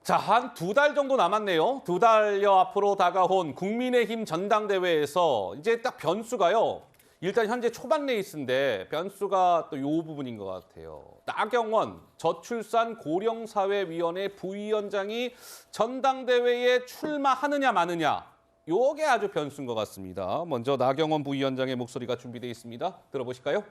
자, 한 2달 정도 남았네요. 2달여 앞으로 다가온 국민의힘 전당대회에서 이제 딱 변수가요. 일단 현재 초반 레이스인데 변수가 또 이 부분인 것 같아요. 나경원 저출산 고령사회위원회 부위원장이 전당대회에 출마하느냐 마느냐. 요게 아주 변수인 것 같습니다. 먼저 나경원 부위원장의 목소리가 준비되어 있습니다. 들어보실까요?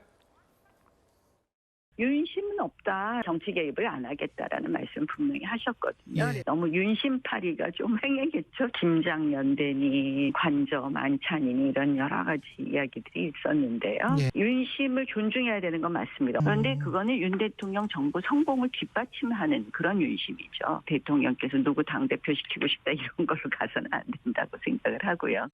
윤심은 없다. 정치 개입을 안 하겠다라는 말씀 분명히 하셨거든요. 예. 너무 윤심파리가 좀 횡행했죠. 김장연대니 관저 만찬이니 이런 여러 가지 이야기들이 있었는데요. 예. 윤심을 존중해야 되는 건 맞습니다. 그런데 그거는 윤 대통령 정부 성공을 뒷받침하는 그런 윤심이죠. 대통령께서 누구 당대표 시키고 싶다 이런 걸로 가서는 안 된다고 생각을 하고요.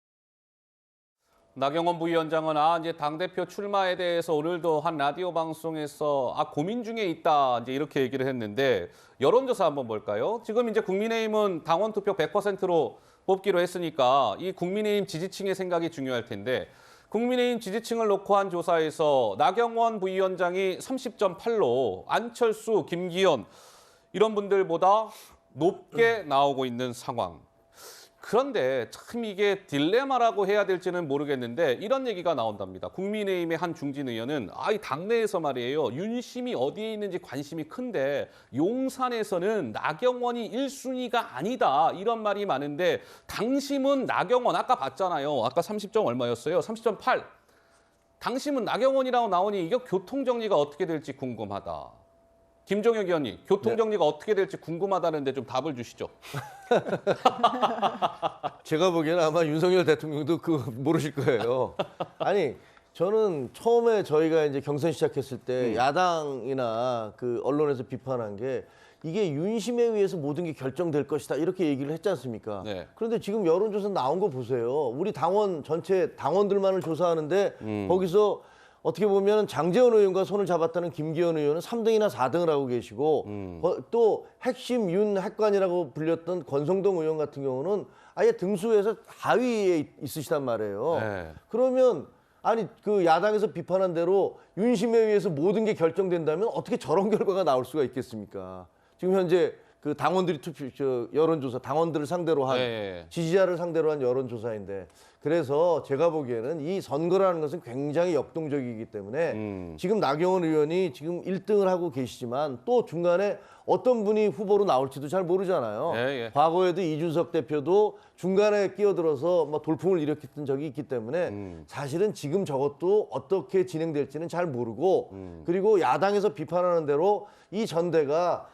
나경원 부위원장은 이제 당대표 출마에 대해서 오늘도 한 라디오 방송에서 고민 중에 있다 이제 이렇게 얘기를 했는데 여론조사 한번 볼까요? 지금 이제 국민의힘은 당원 투표 100%로 뽑기로 했으니까 이 국민의힘 지지층의 생각이 중요할 텐데 국민의힘 지지층을 놓고 한 조사에서 나경원 부위원장이 30.8로 안철수, 김기현 이런 분들보다 높게 나오고 있는 상황. 그런데 참 이게 딜레마라고 해야 될지는 모르겠는데 이런 얘기가 나온답니다. 국민의힘의 한 중진 의원은 이 당내에서 말이에요. 윤심이 어디에 있는지 관심이 큰데 용산에서는 나경원이 1순위가 아니다. 이런 말이 많은데 당심은 나경원 아까 봤잖아요. 아까 30점 얼마였어요? 30.8. 당심은 나경원이라고 나오니 이게 교통정리가 어떻게 될지 궁금하다. 김종혁 의원님, 교통정리가 어떻게 될지 궁금하다는데 좀 답을 주시죠. 제가 보기에는 아마 윤석열 대통령도 모르실 거예요. 아니, 저는 처음에 저희가 이제 경선 시작했을 때 야당이나 언론에서 비판한 게 이게 윤심에 의해서 모든 게 결정될 것이다 이렇게 얘기를 했지 않습니까? 네. 그런데 지금 여론조사 나온 거 보세요. 우리 당원 전체 당원들만을 조사하는데 거기서 어떻게 보면 장제원 의원과 손을 잡았다는 김기현 의원은 3등이나 4등을 하고 계시고 또 핵심 윤 핵관이라고 불렸던 권성동 의원 같은 경우는 아예 등수에서 하위에 있으시단 말이에요. 네. 그러면 아니 야당에서 비판한 대로 윤심에 의해서 모든 게 결정된다면 어떻게 저런 결과가 나올 수가 있겠습니까? 지금 현재 당원들이 여론조사, 당원들을 상대로 한 네. 지지자를 상대로 한 여론조사인데 그래서 제가 보기에는 이 선거라는 것은 굉장히 역동적이기 때문에 지금 나경원 의원이 지금 1등을 하고 계시지만 또 중간에 어떤 분이 후보로 나올지도 잘 모르잖아요. 예. 과거에도 이준석 대표도 중간에 끼어들어서 돌풍을 일으켰던 적이 있기 때문에 사실은 지금 저것도 어떻게 진행될지는 잘 모르고 그리고 야당에서 비판하는 대로 이 전대가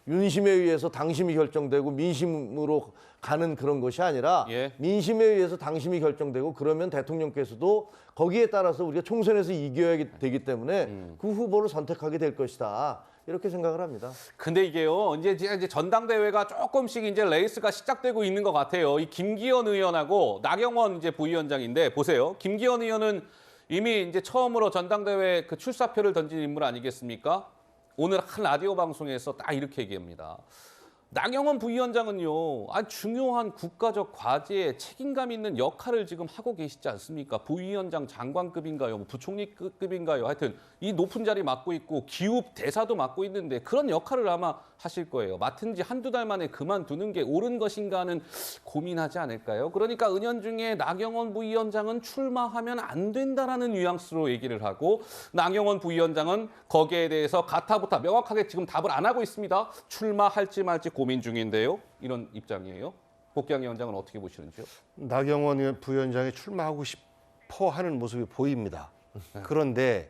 윤심에 의해서 당심이 결정되고 민심으로 가는 그런 것이 아니라 민심에 의해서 당심이 결정되고 그러면 대통령께서도 거기에 따라서 우리가 총선에서 이겨야 되기 때문에 그 후보를 선택하게 될 것이다. 이렇게 생각을 합니다. 근데 이게요, 이제 전당대회가 조금씩 이제 레이스가 시작되고 있는 것 같아요. 이 김기현 의원하고 나경원 이제 부위원장인데 보세요. 김기현 의원은 이미 이제 처음으로 전당대회 출사표를 던진 인물 아니겠습니까? 오늘 한 라디오 방송에서 딱 이렇게 얘기합니다. 나경원 부위원장은요, 중요한 국가적 과제에 책임감 있는 역할을 지금 하고 계시지 않습니까? 부위원장 장관급인가요? 부총리급인가요? 하여튼 이 높은 자리 맡고 있고 기업 대사도 맡고 있는데 그런 역할을 아마 하실 거예요. 맡은 지 한두 달 만에 그만두는 게 옳은 것인가 하는 고민하지 않을까요? 그러니까 은연중에 나경원 부위원장은 출마하면 안 된다라는 뉘앙스로 얘기를 하고 나경원 부위원장은 거기에 대해서 가타부타 명확하게 지금 답을 안 하고 있습니다. 출마할지 말지 고민 중인데요. 이런 입장이에요. 복경 위원장은 어떻게 보시는지요? 나경원 부위원장이 출마하고 싶어 하는 모습이 보입니다. 그런데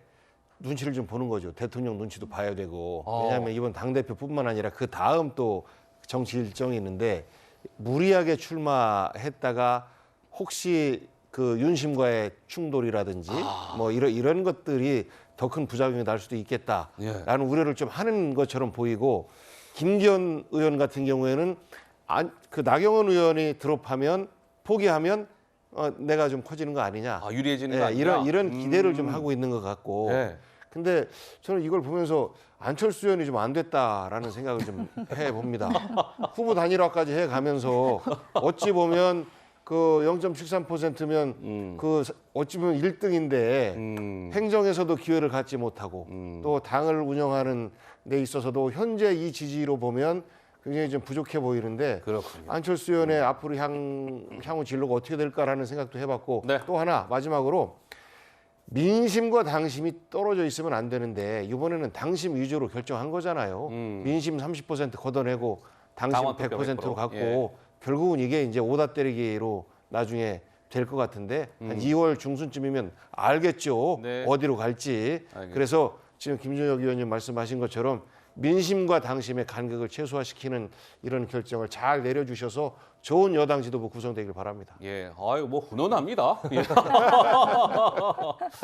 눈치를 좀 보는 거죠. 대통령 눈치도 봐야 되고. 왜냐하면 이번 당대표뿐만 아니라 그 다음 또 정치 일정이 있는데 무리하게 출마했다가 혹시 윤심과의 충돌이라든지 이런 것들이 더 큰 부작용이 날 수도 있겠다라는 우려를 좀 하는 것처럼 보이고 김기현 의원 같은 경우에는 나경원 의원이 드롭하면 포기하면 내가 좀 커지는 거 아니냐. 유리해지는 거 아니냐. 이런 기대를 좀 하고 있는 것 같고. 근데 저는 이걸 보면서 안철수 의원이 좀 안 됐다라는 생각을 좀 해봅니다. 후보 단일화까지 해가면서 어찌 보면 0.73%면 어찌 보면 1등인데 행정에서도 기회를 갖지 못하고 또 당을 운영하는 데 있어서도 현재 이 지지로 보면 굉장히 좀 부족해 보이는데 그렇군요. 안철수 의원의 앞으로 향후 진로가 어떻게 될까라는 생각도 해봤고 네. 또 하나 마지막으로 민심과 당심이 떨어져 있으면 안 되는데 이번에는 당심 위주로 결정한 거잖아요. 민심 30% 걷어내고 당심 당원 투표 100%로 100%. 갖고 예. 결국은 이게 이제 오다 때리기로 나중에 될 것 같은데 한 2월 중순쯤이면 알겠죠. 네. 어디로 갈지. 알겠습니다. 그래서 지금 김준혁 의원님 말씀하신 것처럼 민심과 당심의 간극을 최소화시키는 이런 결정을 잘 내려주셔서 좋은 여당 지도부 구성되길 바랍니다. 예, 아유 뭐 훈훈합니다. 예.